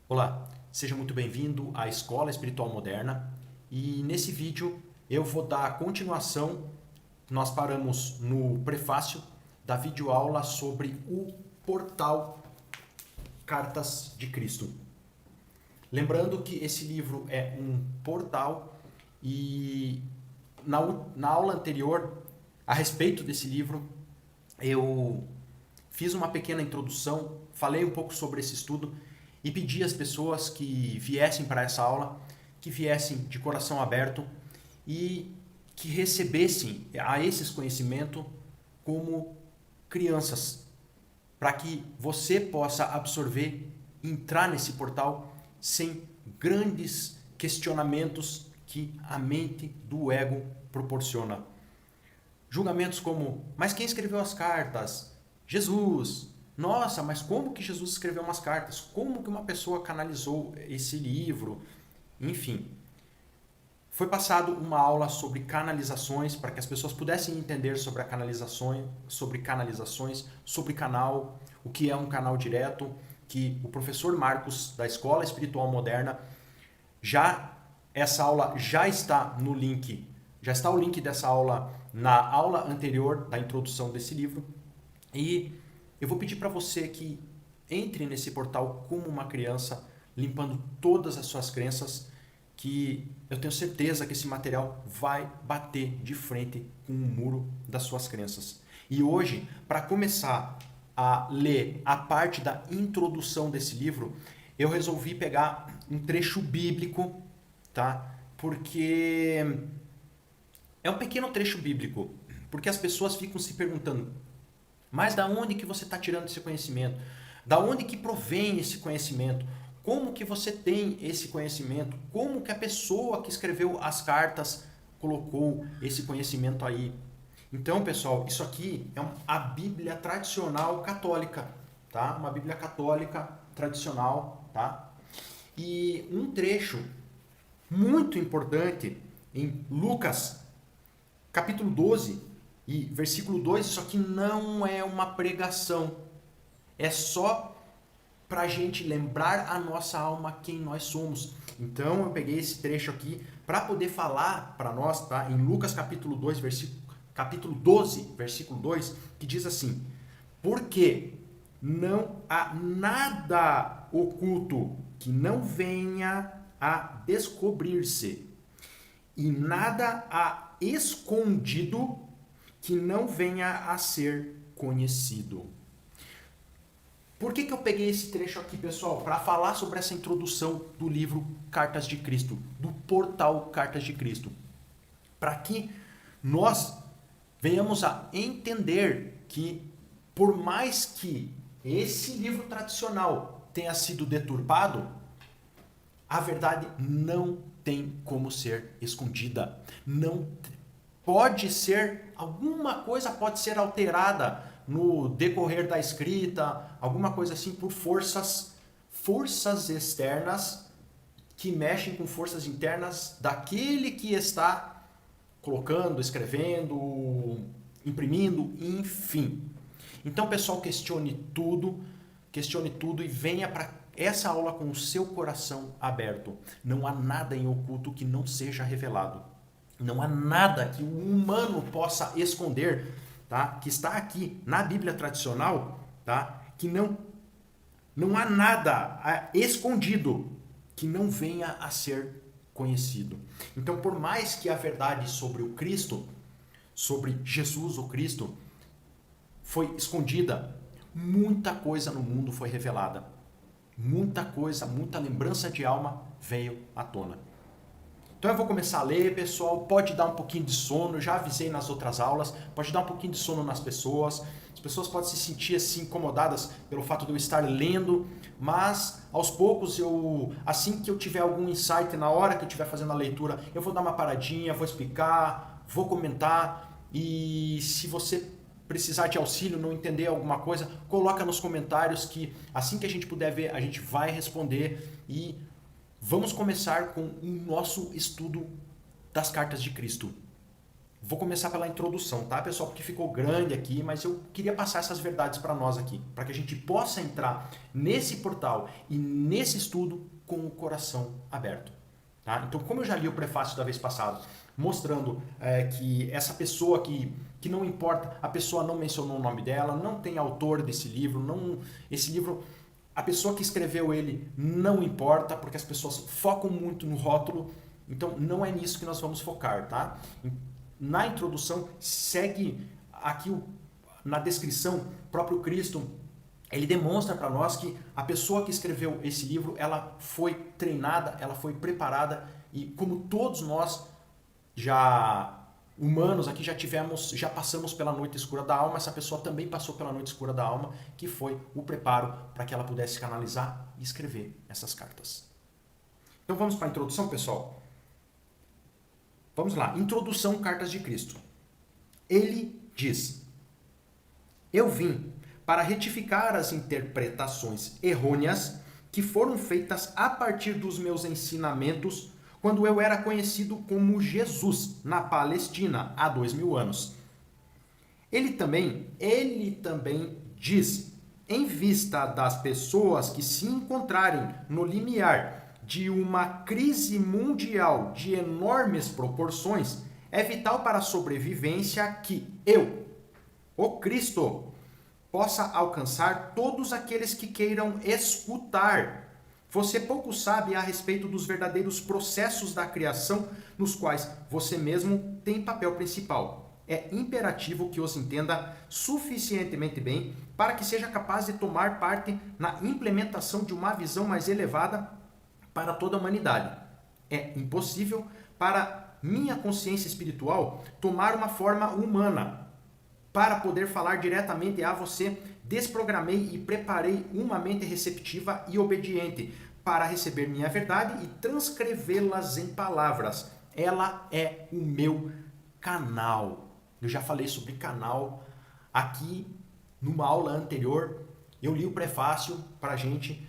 Olá, seja muito bem-vindo à Escola Espiritual Moderna e nesse vídeo eu vou dar continuação. Nós paramos no prefácio da videoaula sobre o portal Cartas de Cristo. Lembrando que esse livro é um portal e na aula anterior, a respeito desse livro, eu fiz uma pequena introdução, falei um pouco sobre esse estudo e pedi às pessoas que viessem para essa aula, que viessem de coração aberto e que recebessem a esses conhecimentos como crianças, para que você possa absorver, entrar nesse portal sem grandes questionamentos que a mente do ego proporciona. Julgamentos como, mas quem escreveu as cartas? Jesus. Nossa, mas como que Jesus escreveu umas cartas? Como que uma pessoa canalizou esse livro? Enfim, foi passado uma aula sobre canalizações para que as pessoas pudessem entender sobre a canalização, sobre canal, o que é um canal direto, que o professor Marcos da Escola Espiritual Moderna já essa aula já está no link, já está o link dessa aula na aula anterior da introdução desse livro. E eu vou pedir para você que entre nesse portal como uma criança, limpando todas as suas crenças, que eu tenho certeza que esse material vai bater de frente com o muro das suas crenças. E hoje, para começar a ler a parte da introdução desse livro, eu resolvi pegar um trecho bíblico, tá? Porque é um pequeno trecho bíblico, porque as pessoas ficam se perguntando: mas da onde que você está tirando esse conhecimento? Da onde que provém esse conhecimento? Como que você tem esse conhecimento? Como que a pessoa que escreveu as cartas colocou esse conhecimento aí? Então, pessoal, isso aqui é a Bíblia tradicional católica, tá? Uma Bíblia católica tradicional, tá? E um trecho muito importante em Lucas, capítulo 12 e versículo 2, isso aqui não é uma pregação, é só para a gente lembrar a nossa alma quem nós somos. Então eu peguei esse trecho aqui para poder falar para nós, tá? Em Lucas capítulo 2, capítulo 12, versículo 2, que diz assim: porque não há nada oculto que não venha a descobrir-se, e nada há escondido que não venha a ser conhecido. Por que eu peguei esse trecho aqui, pessoal? Para falar sobre essa introdução do livro Cartas de Cristo, do portal Cartas de Cristo. Para que nós venhamos a entender que, por mais que esse livro tradicional tenha sido deturpado, a verdade não tem como ser escondida. Não pode ser, alguma coisa pode ser alterada no decorrer da escrita, alguma coisa assim por forças externas que mexem com forças internas daquele que está colocando, escrevendo, imprimindo, enfim. Então, pessoal, questione tudo e venha para essa aula com o seu coração aberto. Não há nada em oculto que não seja revelado. Não há nada que o humano possa esconder, tá? Que está aqui na Bíblia tradicional, tá? Que não há nada escondido que não venha a ser conhecido. Então, por mais que a verdade sobre o Cristo, sobre Jesus o Cristo, foi escondida, muita coisa no mundo foi revelada. Muita coisa, muita lembrança de alma veio à tona. Então eu vou começar a ler, pessoal. Pode dar um pouquinho de sono, já avisei nas outras aulas, pode dar um pouquinho de sono nas pessoas. As pessoas podem se sentir assim incomodadas pelo fato de eu estar lendo, mas aos poucos assim que eu tiver algum insight na hora que eu estiver fazendo a leitura, eu vou dar uma paradinha, vou explicar, vou comentar, e se você precisar de auxílio, não entender alguma coisa, coloca nos comentários que assim que a gente puder ver, a gente vai responder. E vamos começar com o nosso estudo das cartas de Cristo. Vou começar pela introdução, tá, pessoal? Porque ficou grande aqui, mas eu queria passar essas verdades para nós aqui, para que a gente possa entrar nesse portal e nesse estudo com o coração aberto. Tá? Então, como eu já li o prefácio da vez passada, mostrando que essa pessoa que não importa, a pessoa não mencionou o nome dela, não tem autor desse livro, esse livro, a pessoa que escreveu ele não importa, porque as pessoas focam muito no rótulo, então não é nisso que nós vamos focar, tá? Na introdução, segue aqui na descrição, o próprio Cristo, ele demonstra para nós que a pessoa que escreveu esse livro, ela foi treinada, ela foi preparada e como todos nós humanos aqui já passamos pela noite escura da alma, essa pessoa também passou pela noite escura da alma, que foi o preparo para que ela pudesse canalizar e escrever essas cartas. Então vamos para a introdução, pessoal? Vamos lá, introdução Cartas de Cristo. Ele diz: eu vim para retificar as interpretações errôneas que foram feitas a partir dos meus ensinamentos quando eu era conhecido como Jesus na Palestina há 2000 anos. Ele também diz, em vista das pessoas que se encontrarem no limiar de uma crise mundial de enormes proporções, é vital para a sobrevivência que eu, o Cristo, possa alcançar todos aqueles que queiram escutar. Você pouco sabe a respeito dos verdadeiros processos da criação nos quais você mesmo tem papel principal. É imperativo que os entenda suficientemente bem para que seja capaz de tomar parte na implementação de uma visão mais elevada para toda a humanidade. É impossível para minha consciência espiritual tomar uma forma humana. Para poder falar diretamente a você, desprogramei e preparei uma mente receptiva e obediente para receber minha verdade e transcrevê-las em palavras. Ela é o meu canal. Eu já falei sobre canal aqui numa aula anterior. Eu li o prefácio para a gente.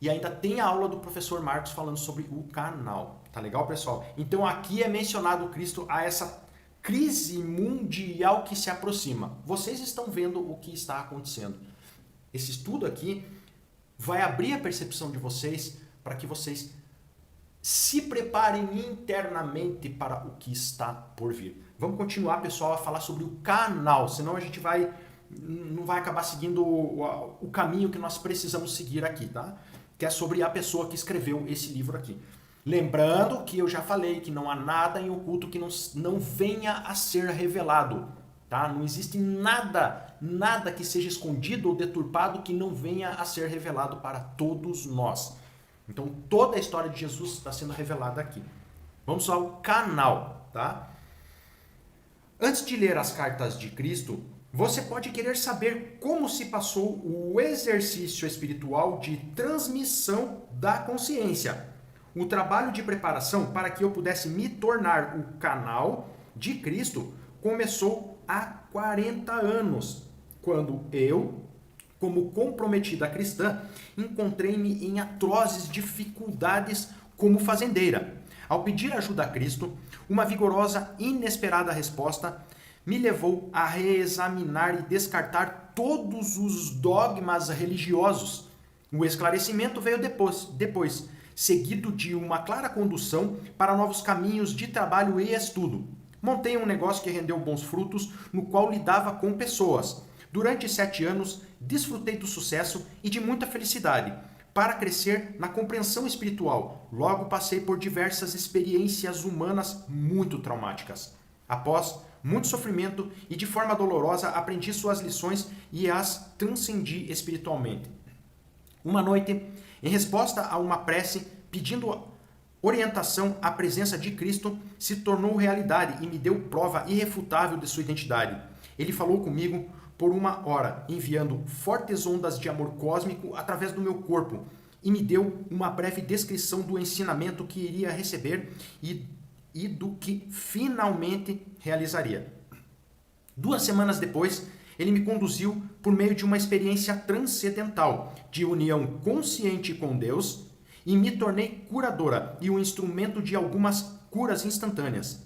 E ainda tem a aula do professor Marcos falando sobre o canal. Tá legal, pessoal? Então aqui é mencionado Cristo a essa crise mundial que se aproxima. Vocês estão vendo o que está acontecendo. Esse estudo aqui vai abrir a percepção de vocês para que vocês se preparem internamente para o que está por vir. Vamos continuar, pessoal, a falar sobre o canal, senão a gente não vai acabar seguindo o caminho que nós precisamos seguir aqui, tá? Que é sobre a pessoa que escreveu esse livro aqui. Lembrando que eu já falei que não há nada em oculto que não venha a ser revelado. Tá? Não existe nada que seja escondido ou deturpado que não venha a ser revelado para todos nós. Então toda a história de Jesus está sendo revelada aqui. Vamos ao canal. Tá? Antes de ler as cartas de Cristo, você pode querer saber como se passou o exercício espiritual de transmissão da consciência. O trabalho de preparação para que eu pudesse me tornar o canal de Cristo começou há 40 anos, quando eu, como comprometida cristã, encontrei-me em atrozes dificuldades como fazendeira. Ao pedir ajuda a Cristo, uma vigorosa e inesperada resposta me levou a reexaminar e descartar todos os dogmas religiosos. O esclarecimento veio depois, seguido de uma clara condução para novos caminhos de trabalho e estudo. Montei um negócio que rendeu bons frutos, no qual lidava com pessoas. Durante 7 anos, desfrutei do sucesso e de muita felicidade. Para crescer na compreensão espiritual, logo passei por diversas experiências humanas muito traumáticas. Após muito sofrimento e de forma dolorosa, aprendi suas lições e as transcendi espiritualmente. Uma noite, em resposta a uma prece pedindo orientação à presença de Cristo, se tornou realidade e me deu prova irrefutável de sua identidade. Ele falou comigo por 1 hora, enviando fortes ondas de amor cósmico através do meu corpo, e me deu uma breve descrição do ensinamento que iria receber e do que finalmente realizaria. 2 semanas depois, ele me conduziu por meio de uma experiência transcendental, de união consciente com Deus, e me tornei curadora e o instrumento de algumas curas instantâneas.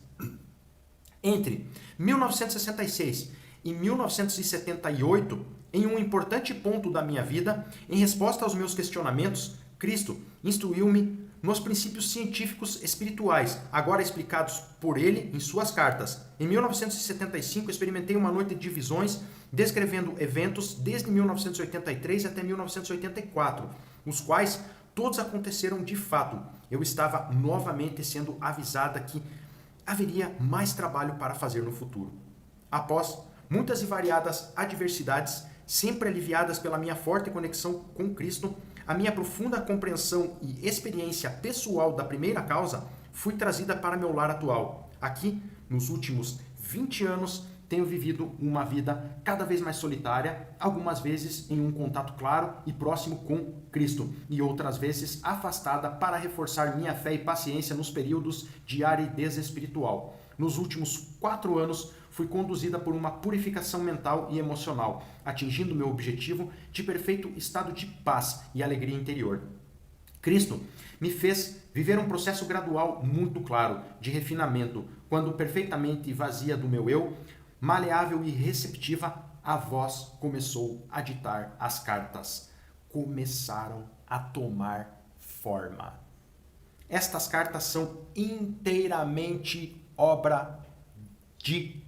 Entre 1966 e 1978, em um importante ponto da minha vida, em resposta aos meus questionamentos, Cristo instruiu-me nos princípios científicos espirituais, agora explicados por ele em suas cartas. Em 1975, experimentei uma noite de visões descrevendo eventos desde 1983 até 1984, os quais todos aconteceram de fato. Eu estava novamente sendo avisada que haveria mais trabalho para fazer no futuro. Após muitas e variadas adversidades, sempre aliviadas pela minha forte conexão com Cristo, a minha profunda compreensão e experiência pessoal da primeira causa, fui trazida para meu lar atual. Aqui, nos últimos 20 anos, tenho vivido uma vida cada vez mais solitária, algumas vezes em um contato claro e próximo com Cristo, e outras vezes afastada para reforçar minha fé e paciência nos períodos de aridez espiritual. Nos últimos 4 anos, fui conduzida por uma purificação mental e emocional, atingindo meu objetivo de perfeito estado de paz e alegria interior. Cristo me fez viver um processo gradual muito claro de refinamento, quando perfeitamente vazia do meu eu, maleável e receptiva, a voz começou a ditar as cartas. Começaram a tomar forma. Estas cartas são inteiramente obra de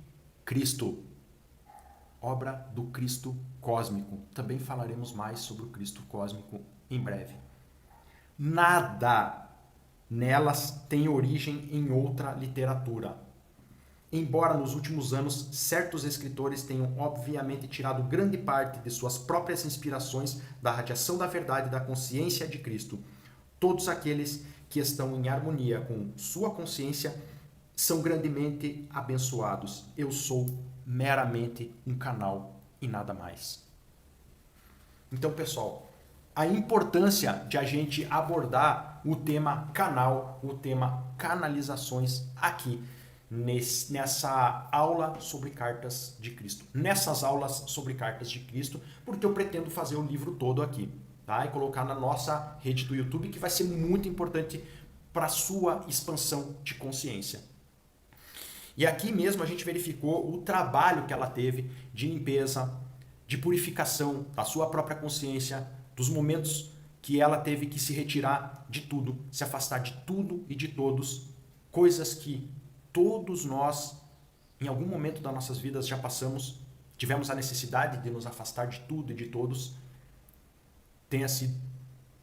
Cristo. Obra do Cristo cósmico. Também falaremos mais sobre o Cristo cósmico em breve. Nada nelas tem origem em outra literatura. Embora nos últimos anos certos escritores tenham obviamente tirado grande parte de suas próprias inspirações da radiação da verdade e da consciência de Cristo, todos aqueles que estão em harmonia com sua consciência são grandemente abençoados. Eu sou meramente um canal e nada mais. Então, pessoal, a importância de a gente abordar o tema canal, o tema canalizações aqui nessa aula sobre cartas de Cristo. Nessas aulas sobre cartas de Cristo, porque eu pretendo fazer o livro todo aqui, tá? E colocar na nossa rede do YouTube, que vai ser muito importante para a sua expansão de consciência. E aqui mesmo a gente verificou o trabalho que ela teve de limpeza, de purificação da sua própria consciência, dos momentos que ela teve que se retirar de tudo, se afastar de tudo e de todos, coisas que todos nós, em algum momento das nossas vidas, já passamos, tivemos a necessidade de nos afastar de tudo e de todos,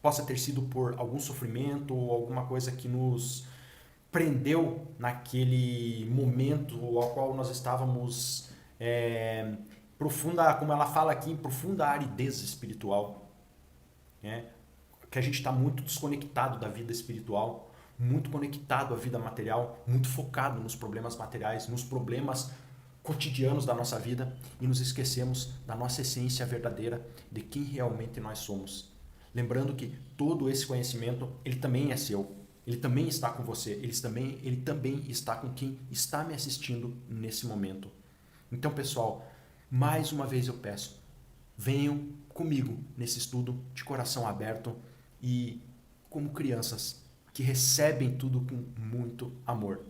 possa ter sido por algum sofrimento ou alguma coisa que nos prendeu naquele momento ao qual nós estávamos profunda, como ela fala aqui, em profunda aridez espiritual, que a gente está muito desconectado da vida espiritual, muito conectado à vida material, muito focado nos problemas materiais, nos problemas cotidianos da nossa vida e nos esquecemos da nossa essência verdadeira, de quem realmente nós somos. Lembrando que todo esse conhecimento, ele também é seu, ele também está com você, ele também está com quem está me assistindo nesse momento. Então, pessoal, mais uma vez eu peço, venham comigo nesse estudo de coração aberto e como crianças que recebem tudo com muito amor.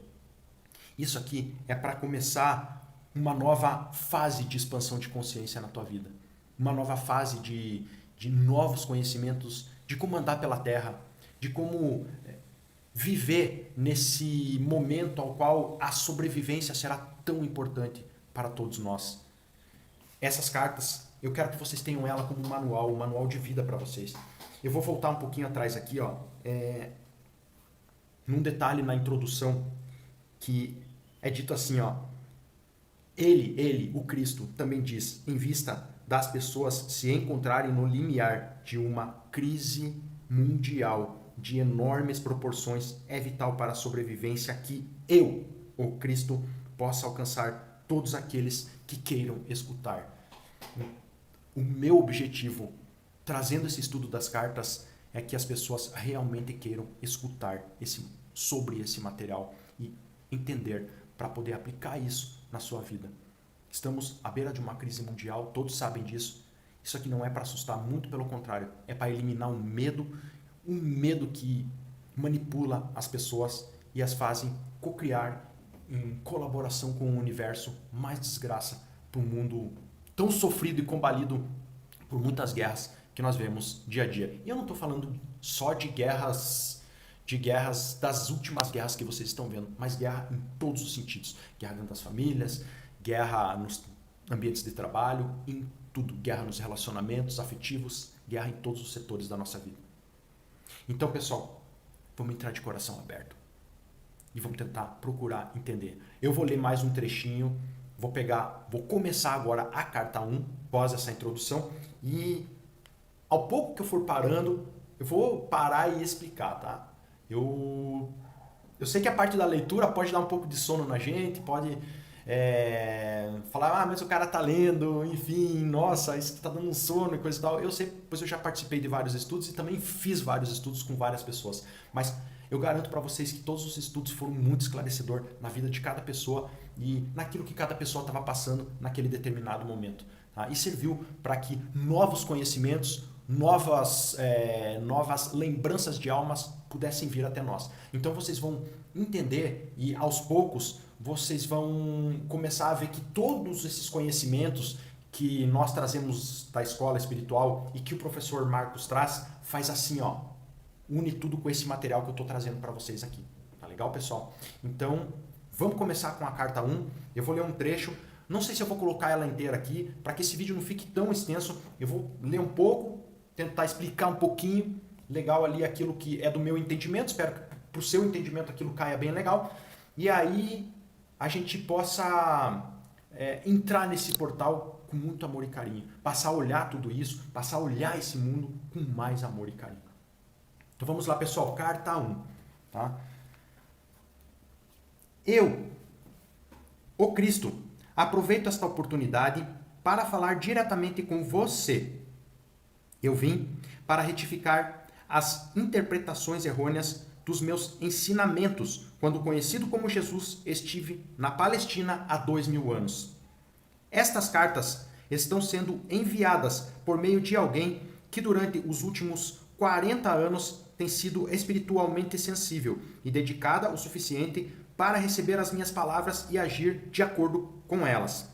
Isso aqui é para começar uma nova fase de expansão de consciência na tua vida. Uma nova fase de novos conhecimentos, de como andar pela Terra, de como viver nesse momento ao qual a sobrevivência será tão importante para todos nós. Essas cartas, eu quero que vocês tenham ela como um manual de vida para vocês. Eu vou voltar um pouquinho atrás aqui, num detalhe na introdução, que é dito assim, ele, o Cristo, também diz, em vista das pessoas se encontrarem no limiar de uma crise mundial de enormes proporções, é vital para a sobrevivência que eu, o Cristo, possa alcançar todos aqueles que queiram escutar. O meu objetivo, trazendo esse estudo das cartas, é que as pessoas realmente queiram escutar sobre esse material e entender para poder aplicar isso na sua vida. Estamos à beira de uma crise mundial, todos sabem disso. Isso aqui não é para assustar, muito pelo contrário, é para eliminar um medo que manipula as pessoas e as fazem cocriar em colaboração com o universo, mais desgraça para um mundo tão sofrido e combalido por muitas guerras que nós vemos dia a dia. E eu não estou falando só de guerras das últimas guerras que vocês estão vendo, mas guerra em todos os sentidos. Guerra dentro das famílias, guerra nos ambientes de trabalho, em tudo. Guerra nos relacionamentos afetivos, guerra em todos os setores da nossa vida. Então, pessoal, vamos entrar de coração aberto e vamos tentar procurar entender. Eu vou ler mais um trechinho, vou começar agora a carta 1, após essa introdução, e ao pouco que eu for parando, eu vou parar e explicar, tá? Eu sei que a parte da leitura pode dar um pouco de sono na gente, pode falar, mas o cara tá lendo, enfim, nossa, isso tá dando um sono e coisa e tal. Eu sei, pois eu já participei de vários estudos e também fiz vários estudos com várias pessoas, mas eu garanto para vocês que todos os estudos foram muito esclarecedor na vida de cada pessoa e naquilo que cada pessoa estava passando naquele determinado momento. Tá? E serviu para que novos conhecimentos, novas lembranças de almas pudessem vir até nós. Então vocês vão entender e aos poucos vocês vão começar a ver que todos esses conhecimentos que nós trazemos da escola espiritual e que o professor Marcos traz, faz assim, ó, une tudo com esse material que eu estou trazendo para vocês aqui. Tá legal, pessoal? Então, vamos começar com a carta 1. Eu vou ler um trecho. Não sei se eu vou colocar ela inteira aqui, para que esse vídeo não fique tão extenso. Eu vou ler um pouco, tentar explicar um pouquinho, legal ali aquilo que é do meu entendimento. Espero que para o seu entendimento aquilo caia bem legal. E aí a gente possa entrar nesse portal com muito amor e carinho. Passar a olhar tudo isso, passar a olhar esse mundo com mais amor e carinho. Então vamos lá, pessoal, carta 1. Tá? Eu, o Cristo, aproveito esta oportunidade para falar diretamente com você. Eu vim para retificar as interpretações errôneas dos meus ensinamentos, quando conhecido como Jesus, estive na Palestina há 2000 anos. Estas cartas estão sendo enviadas por meio de alguém que durante os últimos 40 anos tem sido espiritualmente sensível e dedicada o suficiente para receber as minhas palavras e agir de acordo com elas.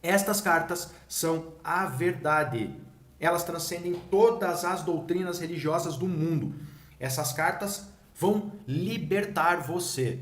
Estas cartas são a verdade. Elas transcendem todas as doutrinas religiosas do mundo. Essas cartas vão libertar você.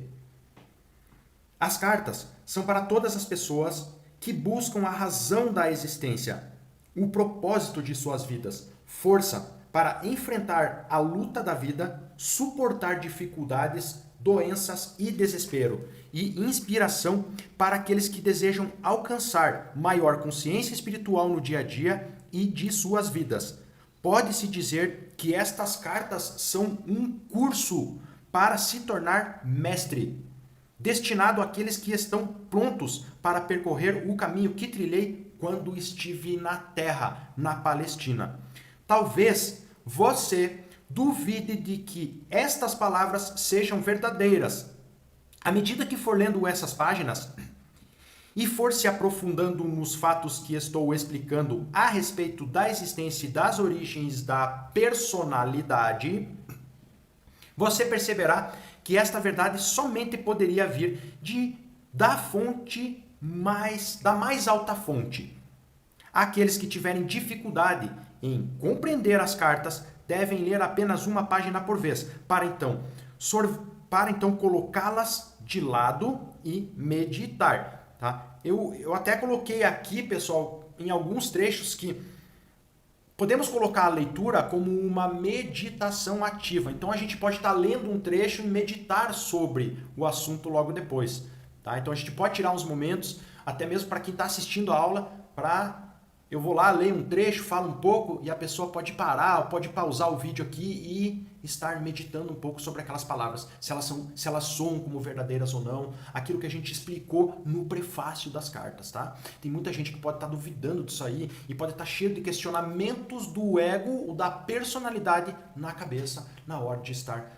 As cartas são para todas as pessoas que buscam a razão da existência, o propósito de suas vidas, força para enfrentar a luta da vida, suportar dificuldades, doenças e desespero, e inspiração para aqueles que desejam alcançar maior consciência espiritual no dia a dia e de suas vidas. Pode-se dizer que estas cartas são um curso para se tornar mestre, destinado àqueles que estão prontos para percorrer o caminho que trilhei quando estive na terra, na Palestina. Talvez você duvide de que estas palavras sejam verdadeiras. À medida que for lendo essas páginas e for se aprofundando nos fatos que estou explicando a respeito da existência e das origens da personalidade, você perceberá que esta verdade somente poderia vir da mais alta fonte. Aqueles que tiverem dificuldade em compreender as cartas devem ler apenas uma página por vez, para então colocá-las de lado e meditar. Tá? Eu até coloquei aqui, pessoal, em alguns trechos que podemos colocar a leitura como uma meditação ativa. Então a gente pode estar lendo um trecho e meditar sobre o assunto logo depois. Tá? Então a gente pode tirar uns momentos, até mesmo para quem está assistindo a aula, eu vou lá, leio um trecho, falo um pouco e a pessoa pode parar, pode pausar o vídeo aqui e estar meditando um pouco sobre aquelas palavras, se elas soam como verdadeiras ou não, aquilo que a gente explicou no prefácio das cartas, tá? Tem muita gente que pode estar duvidando disso aí e pode estar cheio de questionamentos do ego ou da personalidade na cabeça na hora de estar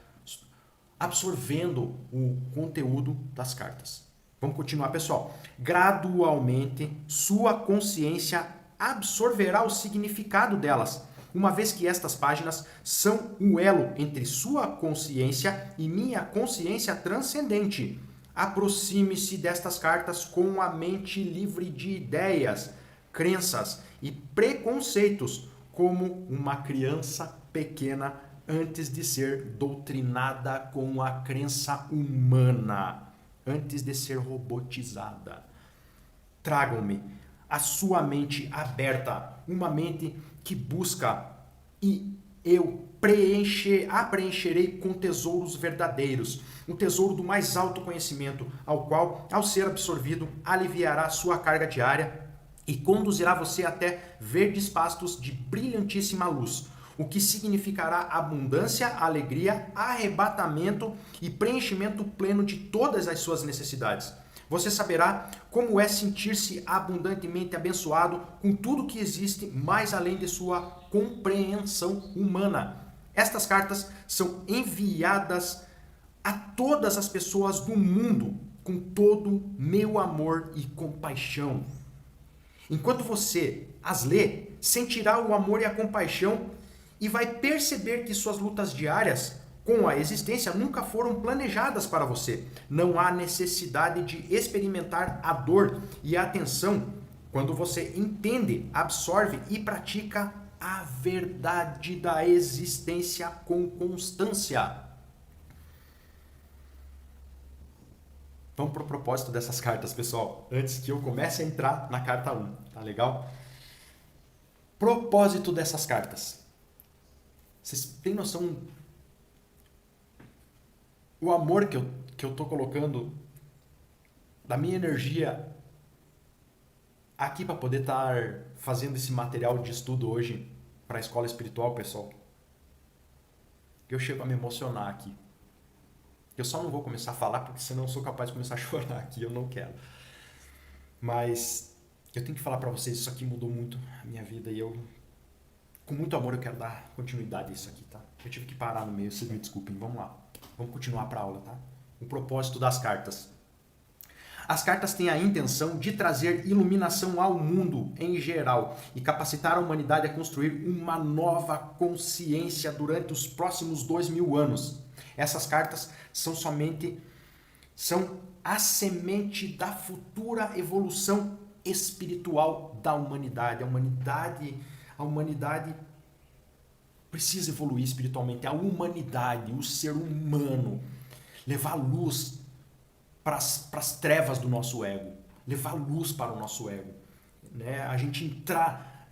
absorvendo o conteúdo das cartas. Vamos continuar, pessoal. Gradualmente, sua consciência absorverá o significado delas, uma vez que estas páginas são o elo entre sua consciência e minha consciência transcendente. Aproxime-se destas cartas com a mente livre de ideias, crenças e preconceitos, como uma criança pequena antes de ser doutrinada com a crença humana, antes de ser robotizada. Tragam-me a sua mente aberta, uma mente que busca, e eu a preencherei com tesouros verdadeiros, o tesouro do mais alto conhecimento, ao qual, ao ser absorvido, aliviará sua carga diária e conduzirá você até verdes pastos de brilhantíssima luz, o que significará abundância, alegria, arrebatamento e preenchimento pleno de todas as suas necessidades. Você saberá como é sentir-se abundantemente abençoado com tudo que existe mais além de sua compreensão humana. Estas cartas são enviadas a todas as pessoas do mundo com todo meu amor e compaixão. Enquanto você as lê, sentirá o amor e a compaixão e vai perceber que suas lutas diárias com a existência nunca foram planejadas para você. Não há necessidade de experimentar a dor e a tensão quando você entende, absorve e pratica a verdade da existência com constância. Vamos para o propósito dessas cartas, pessoal, antes que eu comece a entrar na carta 1, tá legal? Propósito dessas cartas. Vocês têm noção o amor que eu tô colocando da minha energia aqui para poder estar fazendo esse material de estudo hoje para a escola espiritual, pessoal? Eu chego a me emocionar aqui. Eu só não vou começar a falar porque senão eu sou capaz de começar a chorar aqui, eu não quero. Mas eu tenho que falar para vocês, isso aqui mudou muito a minha vida e eu, com muito amor, eu quero dar continuidade a isso aqui, tá? Eu tive que parar no meio, vocês me desculpem, vamos lá. Vamos continuar para a aula, tá? O propósito das cartas. As cartas têm a intenção de trazer iluminação ao mundo em geral e capacitar a humanidade a construir uma nova consciência durante os próximos 2000 anos. Essas cartas são a semente da futura evolução espiritual da humanidade. A humanidade precisa evoluir espiritualmente. A humanidade, o ser humano, levar luz para as trevas do nosso ego, levar luz para o nosso ego, né? A gente entrar,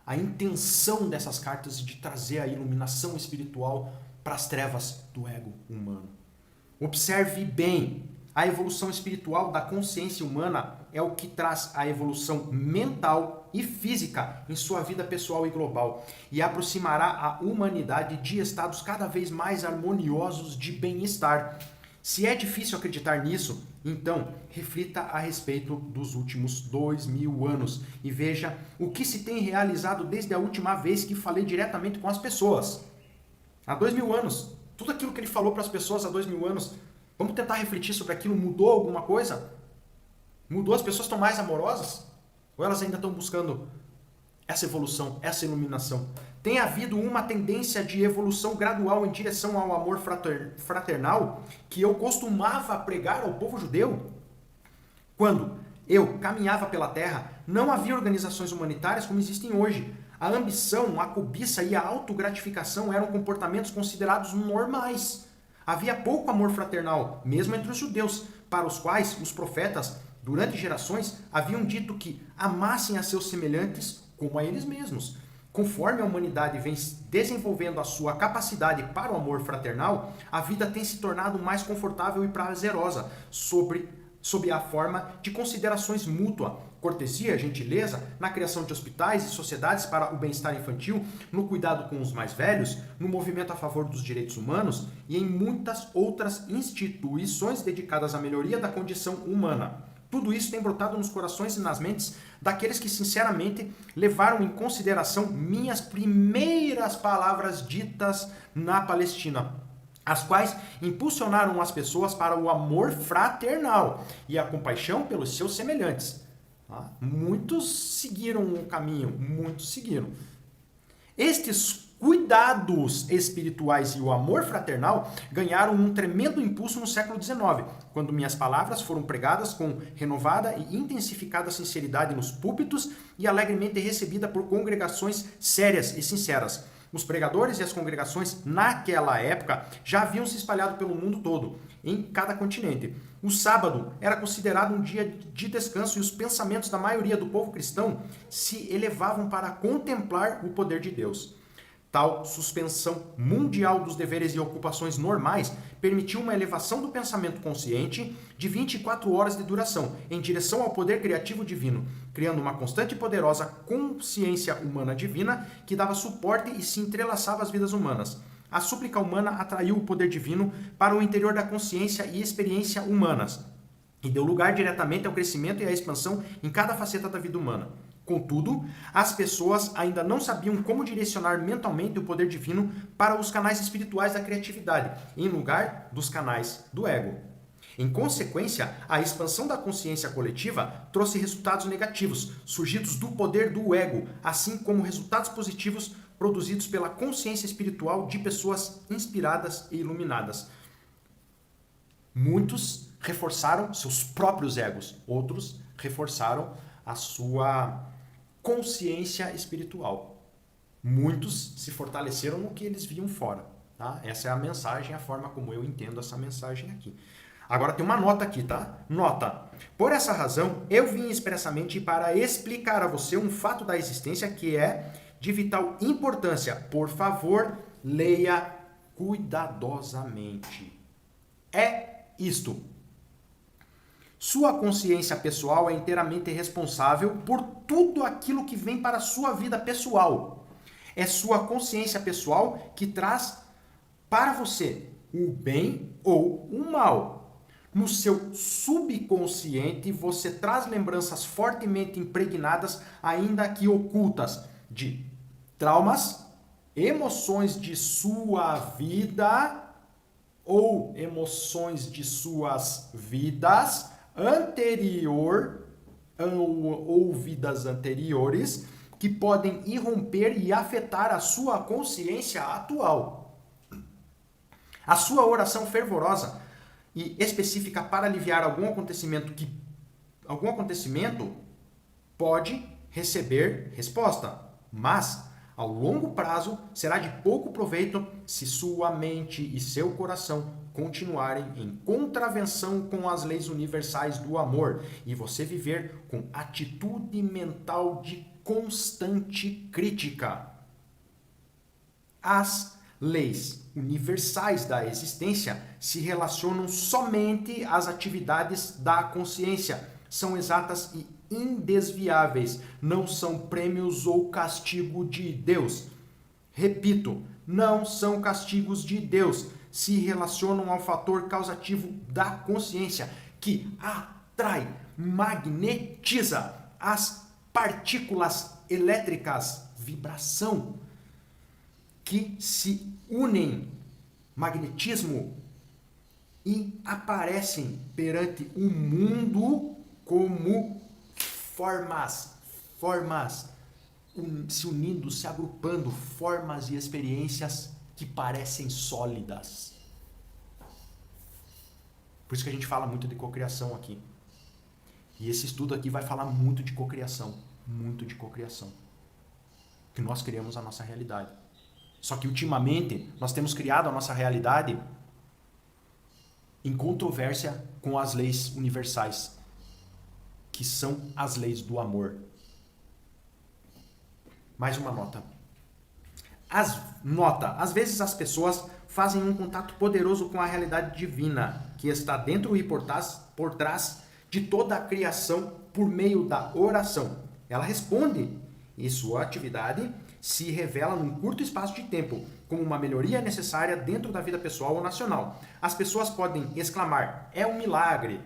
a intenção dessas cartas de trazer a iluminação espiritual para as trevas do ego humano. Observe bem, a evolução espiritual da consciência humana é o que traz a evolução mental e física em sua vida pessoal e global e aproximará a humanidade de estados cada vez mais harmoniosos de bem-estar. Se é difícil acreditar nisso, então reflita a respeito dos últimos 2000 anos e veja o que se tem realizado desde a última vez que falei diretamente com as pessoas. Há 2000 anos, tudo aquilo que ele falou para as pessoas há 2000 anos, vamos tentar refletir sobre aquilo, mudou alguma coisa? Mudou? As pessoas estão mais amorosas? Ou elas ainda estão buscando essa evolução, essa iluminação? Tem havido uma tendência de evolução gradual em direção ao amor fraternal que eu costumava pregar ao povo judeu? Quando eu caminhava pela terra, não havia organizações humanitárias como existem hoje. A ambição, a cobiça e a autogratificação eram comportamentos considerados normais. Havia pouco amor fraternal, mesmo entre os judeus, para os quais os profetas, durante gerações, haviam dito que amassem a seus semelhantes como a eles mesmos. Conforme a humanidade vem desenvolvendo a sua capacidade para o amor fraternal, a vida tem se tornado mais confortável e prazerosa, sob a forma de considerações mútuas, cortesia, gentileza, na criação de hospitais e sociedades para o bem-estar infantil, no cuidado com os mais velhos, no movimento a favor dos direitos humanos e em muitas outras instituições dedicadas à melhoria da condição humana. Tudo isso tem brotado nos corações e nas mentes daqueles que sinceramente levaram em consideração minhas primeiras palavras ditas na Palestina, as quais impulsionaram as pessoas para o amor fraternal e a compaixão pelos seus semelhantes. Muitos seguiram o caminho, muitos seguiram. Estes cuidados espirituais e o amor fraternal ganharam um tremendo impulso no século XIX, quando minhas palavras foram pregadas com renovada e intensificada sinceridade nos púlpitos e alegremente recebida por congregações sérias e sinceras. Os pregadores e as congregações, naquela época, já haviam se espalhado pelo mundo todo, em cada continente. O sábado era considerado um dia de descanso e os pensamentos da maioria do povo cristão se elevavam para contemplar o poder de Deus. Tal suspensão mundial dos deveres e ocupações normais permitiu uma elevação do pensamento consciente de 24 horas de duração em direção ao poder criativo divino, criando uma constante e poderosa consciência humana divina que dava suporte e se entrelaçava às vidas humanas. A súplica humana atraiu o poder divino para o interior da consciência e experiência humanas e deu lugar diretamente ao crescimento e à expansão em cada faceta da vida humana. Contudo, as pessoas ainda não sabiam como direcionar mentalmente o poder divino para os canais espirituais da criatividade, em lugar dos canais do ego. Em consequência, a expansão da consciência coletiva trouxe resultados negativos, surgidos do poder do ego, assim como resultados positivos produzidos pela consciência espiritual de pessoas inspiradas e iluminadas. Muitos reforçaram seus próprios egos, outros reforçaram a sua consciência espiritual. Muitos se fortaleceram no que eles viam fora. Tá? Essa é a mensagem, a forma como eu entendo essa mensagem aqui. Agora tem uma nota aqui, tá? Nota. Por essa razão, eu vim expressamente para explicar a você um fato da existência que é de vital importância. Por favor, leia cuidadosamente. É isto. Sua consciência pessoal é inteiramente responsável por tudo aquilo que vem para a sua vida pessoal. É sua consciência pessoal que traz para você o bem ou o mal. No seu subconsciente, você traz lembranças fortemente impregnadas, ainda que ocultas, de traumas, emoções de sua vida ou emoções de suas vidas ou vidas anteriores que podem irromper e afetar a sua consciência atual. A sua oração fervorosa e específica para aliviar algum acontecimento pode receber resposta, mas ao longo prazo será de pouco proveito se sua mente e seu coração continuarem em contravenção com as leis universais do amor e você viver com atitude mental de constante crítica. As leis universais da existência se relacionam somente às atividades da consciência, são exatas e indesviáveis, não são prêmios ou castigo de Deus. Repito, não são castigos de Deus, se relacionam ao fator causativo da consciência, que atrai, magnetiza as partículas elétricas, vibração, que se unem, magnetismo, e aparecem perante o mundo como formas, se unindo, se agrupando, formas e experiências que parecem sólidas. Por isso que a gente fala muito de cocriação aqui. E esse estudo aqui vai falar muito de cocriação, que nós criamos a nossa realidade. Só que ultimamente nós temos criado a nossa realidade em controvérsia com as leis universais, que são as leis do amor. Mais uma nota. Às vezes as pessoas fazem um contato poderoso com a realidade divina, que está dentro e por trás de toda a criação por meio da oração. Ela responde e sua atividade se revela num curto espaço de tempo, como uma melhoria necessária dentro da vida pessoal ou nacional. As pessoas podem exclamar, é um milagre.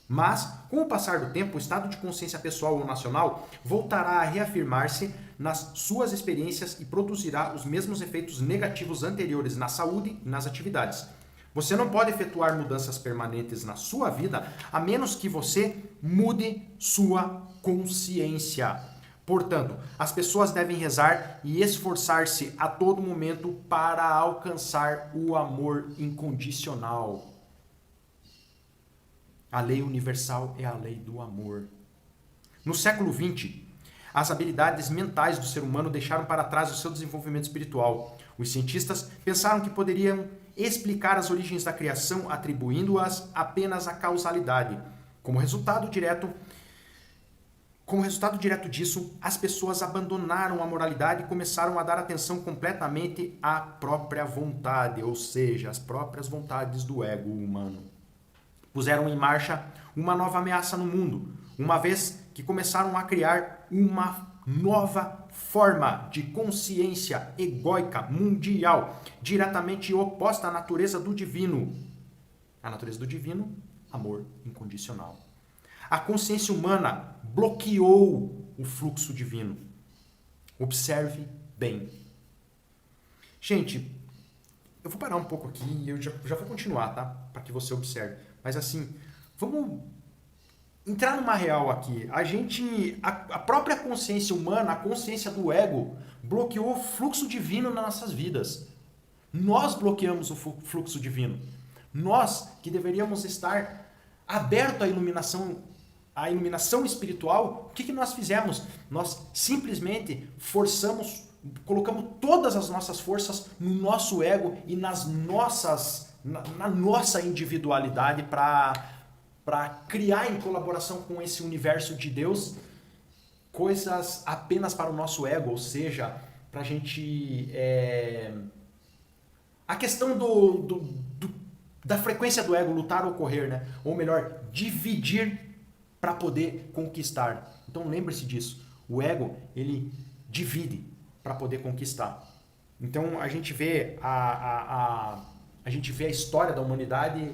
Mas, com o passar do tempo, o estado de consciência pessoal ou nacional voltará a reafirmar-se nas suas experiências e produzirá os mesmos efeitos negativos anteriores na saúde e nas atividades. Você não pode efetuar mudanças permanentes na sua vida a menos que você mude sua consciência. Portanto, as pessoas devem rezar e esforçar-se a todo momento para alcançar o amor incondicional. A lei universal é a lei do amor. No século XX, as habilidades mentais do ser humano deixaram para trás o seu desenvolvimento espiritual. Os cientistas pensaram que poderiam explicar as origens da criação atribuindo-as apenas à causalidade. Como resultado direto disso, as pessoas abandonaram a moralidade e começaram a dar atenção completamente à própria vontade, ou seja, às próprias vontades do ego humano. Puseram em marcha uma nova ameaça no mundo, uma vez que começaram a criar uma nova forma de consciência egóica mundial, diretamente oposta à natureza do divino. A natureza do divino, amor incondicional. A consciência humana bloqueou o fluxo divino. Observe bem. Gente, eu vou parar um pouco aqui e eu já vou continuar, tá? Para que você observe. Mas assim, vamos entrar numa real aqui. A própria consciência humana, a consciência do ego, bloqueou o fluxo divino nas nossas vidas. Nós bloqueamos o fluxo divino. Nós que deveríamos estar abertos à iluminação espiritual, o que nós fizemos? Nós simplesmente colocamos todas as nossas forças no nosso ego e na nossa individualidade para criar em colaboração com esse universo de Deus coisas apenas para o nosso ego, ou seja, para a gente... A questão da frequência do ego, lutar ou correr, né? Ou melhor, dividir para poder conquistar. Então lembre-se disso. O ego, ele divide para poder conquistar. Então a gente vê a história da humanidade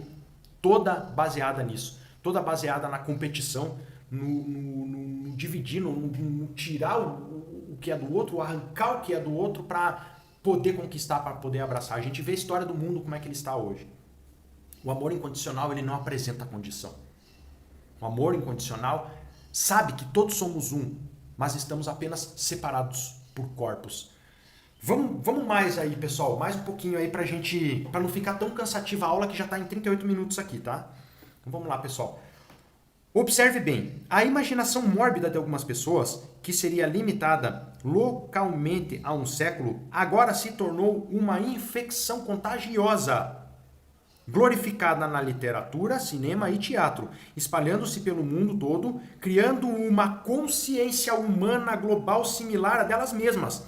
toda baseada nisso. Toda baseada na competição, no dividir, no tirar o que é do outro, arrancar o que é do outro para poder conquistar, para poder abraçar. A gente vê a história do mundo, como é que ele está hoje. O amor incondicional, ele não apresenta condição. O amor incondicional sabe que todos somos um, mas estamos apenas separados por corpos. Vamos mais aí, pessoal, mais um pouquinho aí para não ficar tão cansativa a aula que já está em 38 minutos aqui, tá? Então vamos lá, pessoal. Observe bem, a imaginação mórbida de algumas pessoas, que seria limitada localmente a um século, agora se tornou uma infecção contagiosa, glorificada na literatura, cinema e teatro, espalhando-se pelo mundo todo, criando uma consciência humana global similar a delas mesmas,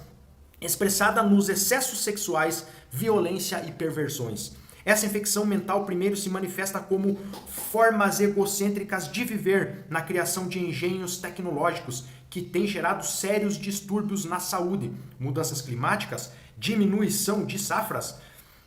expressada nos excessos sexuais, violência e perversões. Essa infecção mental primeiro se manifesta como formas egocêntricas de viver na criação de engenhos tecnológicos que têm gerado sérios distúrbios na saúde, mudanças climáticas, diminuição de safras,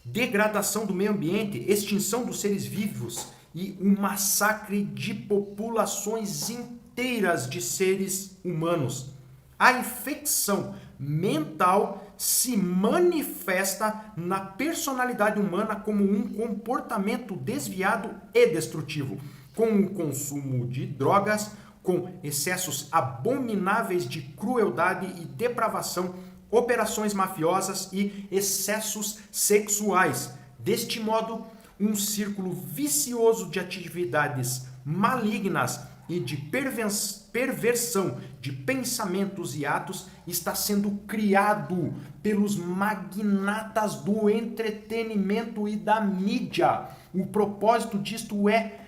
degradação do meio ambiente, extinção dos seres vivos e um massacre de populações inteiras de seres humanos. A infecção mental se manifesta na personalidade humana como um comportamento desviado e destrutivo, com o consumo de drogas, com excessos abomináveis de crueldade e depravação, operações mafiosas e excessos sexuais. Deste modo, um círculo vicioso de atividades malignas e de perversão de pensamentos e atos está sendo criado pelos magnatas do entretenimento e da mídia. O propósito disto é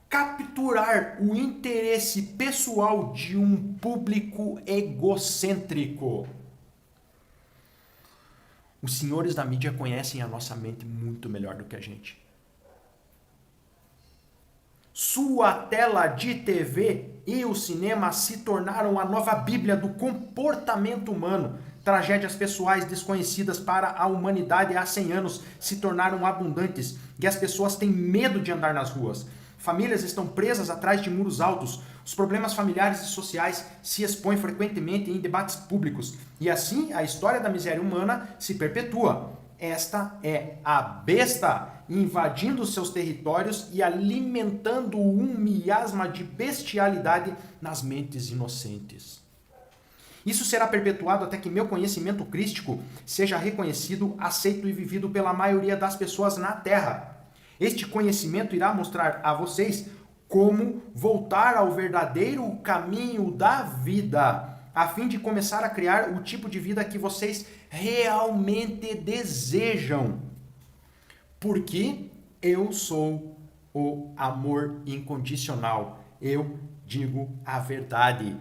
capturar o interesse pessoal de um público egocêntrico. Os senhores da mídia conhecem a nossa mente muito melhor do que a gente. Sua tela de TV e o cinema se tornaram a nova Bíblia do comportamento humano. Tragédias pessoais desconhecidas para a humanidade há 100 anos se tornaram abundantes e as pessoas têm medo de andar nas ruas. Famílias estão presas atrás de muros altos. Os problemas familiares e sociais se expõem frequentemente em debates públicos. E assim, a história da miséria humana se perpetua. Esta é a besta invadindo seus territórios e alimentando um miasma de bestialidade nas mentes inocentes. Isso será perpetuado até que meu conhecimento crístico seja reconhecido, aceito e vivido pela maioria das pessoas na Terra. Este conhecimento irá mostrar a vocês como voltar ao verdadeiro caminho da vida, a fim de começar a criar o tipo de vida que vocês realmente desejam. Porque eu sou o amor incondicional. Eu digo a verdade.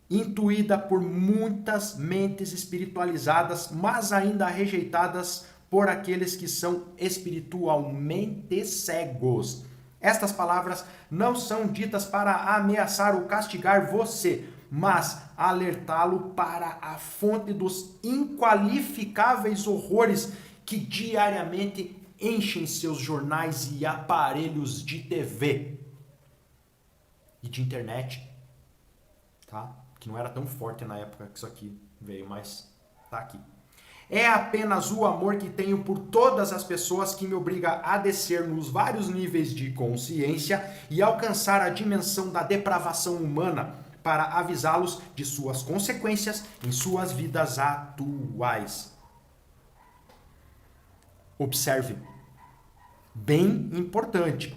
Intuída por muitas mentes espiritualizadas, mas ainda rejeitadas por aqueles que são espiritualmente cegos. Estas palavras não são ditas para ameaçar ou castigar você, mas alertá-lo para a fonte dos inqualificáveis horrores que diariamente enchem seus jornais e aparelhos de TV e de internet, tá? Que não era tão forte na época que isso aqui veio, mas tá aqui. É apenas o amor que tenho por todas as pessoas que me obriga a descer nos vários níveis de consciência e alcançar a dimensão da depravação humana para avisá-los de suas consequências em suas vidas atuais. Observe. Bem importante.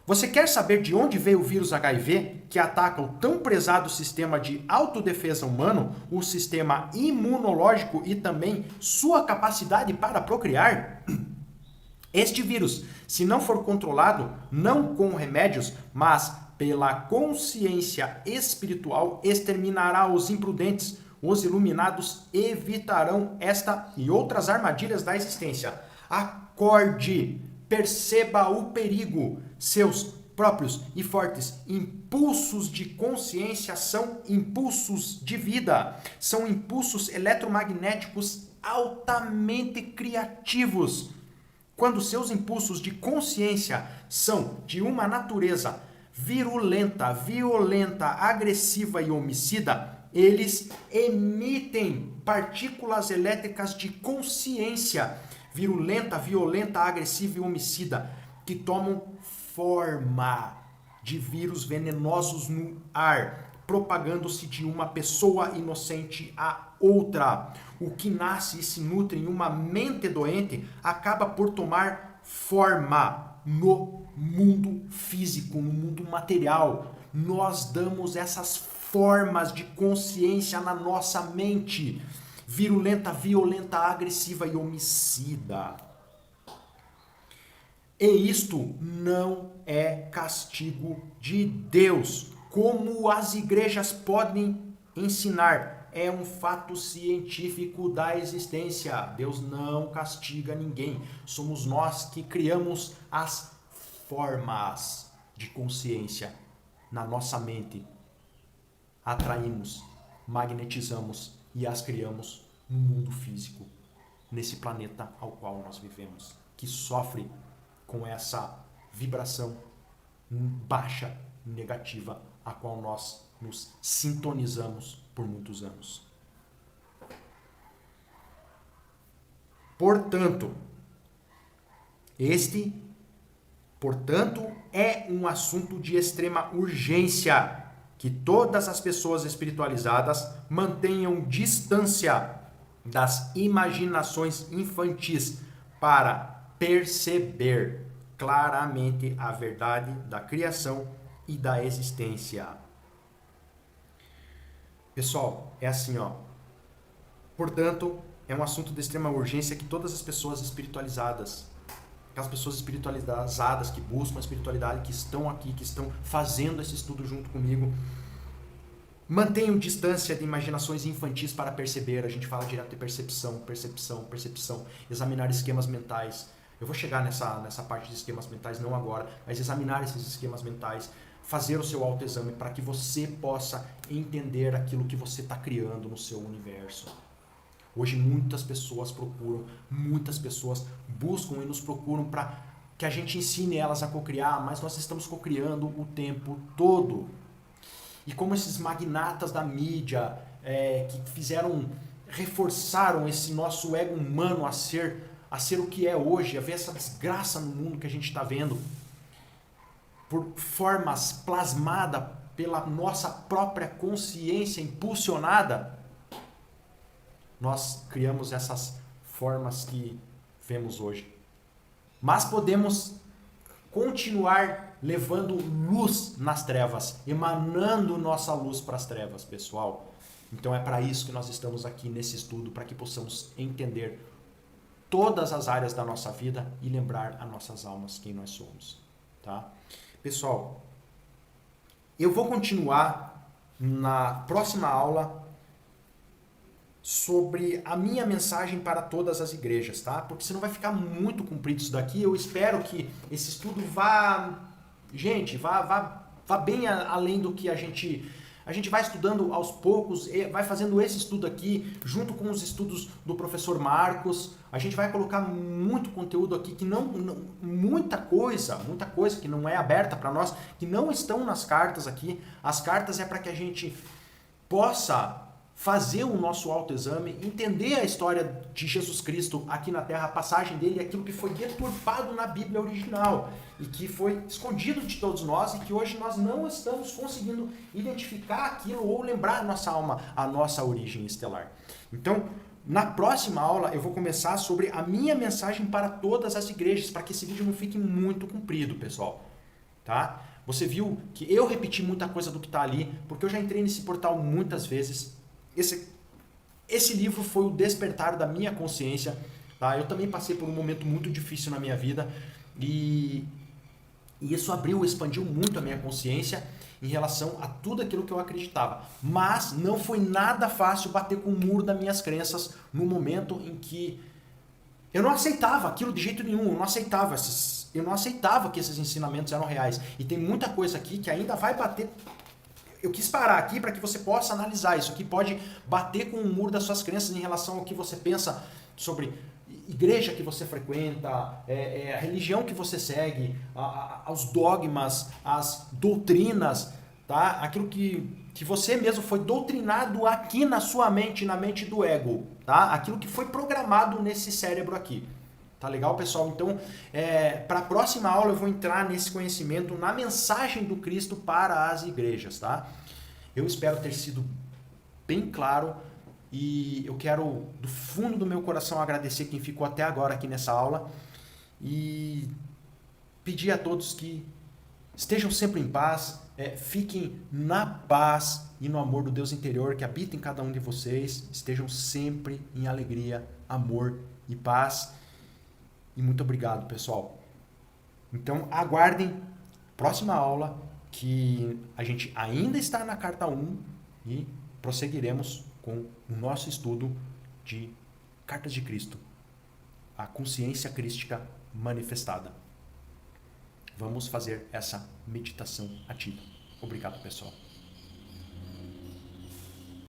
Você quer saber de onde veio o vírus HIV que ataca o tão prezado sistema de autodefesa humano, o sistema imunológico e também sua capacidade para procriar? Este vírus, se não for controlado, não com remédios, mas pela consciência espiritual, exterminará os imprudentes. Os iluminados evitarão esta e outras armadilhas da existência. Acorde, perceba o perigo. Seus próprios e fortes impulsos de consciência são impulsos de vida. São impulsos eletromagnéticos altamente criativos. Quando seus impulsos de consciência são de uma natureza virulenta, violenta, agressiva e homicida, eles emitem partículas elétricas de consciência virulenta, violenta, agressiva e homicida, que tomam forma de vírus venenosos no ar, propagando-se de uma pessoa inocente a outra. O que nasce e se nutre em uma mente doente acaba por tomar forma no mundo físico, no mundo material. Nós damos essas formas de consciência na nossa mente. Virulenta, violenta, agressiva e homicida. E isto não é castigo de Deus, como as igrejas podem ensinar. É um fato científico da existência. Deus não castiga ninguém. Somos nós que criamos as formas de consciência na nossa mente. Atraímos, magnetizamos e as criamos no mundo físico, nesse planeta ao qual nós vivemos, que sofre com essa vibração baixa, negativa, a qual nós nos sintonizamos por muitos anos. Portanto, é um assunto de extrema urgência que todas as pessoas espiritualizadas mantenham distância das imaginações infantis para perceber claramente a verdade da criação e da existência. Pessoal, é assim, ó. Portanto, é um assunto de extrema urgência que todas as pessoas espiritualizadas, aquelas pessoas espiritualizadas que buscam a espiritualidade, que estão aqui, que estão fazendo esse estudo junto comigo, mantenham distância de imaginações infantis para perceber. A gente fala direto de percepção, examinar esquemas mentais. Eu vou chegar nessa parte de esquemas mentais, não agora, mas examinar esses esquemas mentais, fazer o seu autoexame para que você possa entender aquilo que você está criando no seu universo. Hoje muitas pessoas buscam e nos procuram para que a gente ensine elas a cocriar, mas nós estamos cocriando o tempo todo. E como esses magnatas da mídia que reforçaram esse nosso ego humano a ser o que é hoje, a ver essa desgraça no mundo que a gente está vendo, por formas plasmadas pela nossa própria consciência impulsionada, nós criamos essas formas que vemos hoje. Mas podemos continuar levando luz nas trevas, emanando nossa luz para as trevas, pessoal. Então é para isso que nós estamos aqui nesse estudo, para que possamos entender todas as áreas da nossa vida e lembrar a nossas almas quem nós somos, tá? Pessoal, eu vou continuar na próxima aula sobre a minha mensagem para todas as igrejas, tá? Porque senão vai ficar muito comprido isso daqui. Eu espero que esse estudo vá bem além do que a gente vai estudando aos poucos, vai fazendo esse estudo aqui junto com os estudos do professor Marcos. A gente vai colocar muito conteúdo aqui que muita coisa que não é aberta para nós, que não estão nas cartas aqui. As cartas é para que a gente possa fazer o nosso autoexame, entender a história de Jesus Cristo aqui na Terra, a passagem dele, aquilo que foi deturpado na Bíblia original e que foi escondido de todos nós e que hoje nós não estamos conseguindo identificar aquilo ou lembrar a nossa alma, a nossa origem estelar. Então, na próxima aula eu vou começar sobre a minha mensagem para todas as igrejas, para que esse vídeo não fique muito comprido, pessoal. Tá? Você viu que eu repeti muita coisa do que está ali, porque eu já entrei nesse portal muitas vezes. Esse livro foi o despertar da minha consciência, tá? Eu também passei por um momento muito difícil na minha vida e isso expandiu muito a minha consciência em relação a tudo aquilo que eu acreditava. Mas não foi nada fácil bater com o muro das minhas crenças no momento em que eu não aceitava aquilo de jeito nenhum, eu não aceitava que esses ensinamentos eram reais. E tem muita coisa aqui que ainda vai bater. Eu quis parar aqui para que você possa analisar isso, que pode bater com o muro das suas crenças em relação ao que você pensa sobre igreja que você frequenta, a religião que você segue, aos dogmas, as doutrinas, tá? Aquilo que você mesmo foi doutrinado aqui na sua mente, na mente do ego, tá? Aquilo que foi programado nesse cérebro aqui. Tá legal, pessoal? Então, para a próxima aula eu vou entrar nesse conhecimento, na mensagem do Cristo para as igrejas, tá? Eu espero ter sido bem claro e eu quero, do fundo do meu coração, agradecer quem ficou até agora aqui nessa aula e pedir a todos que estejam sempre em paz, fiquem na paz e no amor do Deus interior que habita em cada um de vocês, estejam sempre em alegria, amor e paz. E muito obrigado, pessoal. Então, aguardem próxima aula, que a gente ainda está na carta 1 e prosseguiremos com o nosso estudo de Cartas de Cristo, a consciência crística manifestada. Vamos fazer essa meditação ativa. Obrigado, pessoal.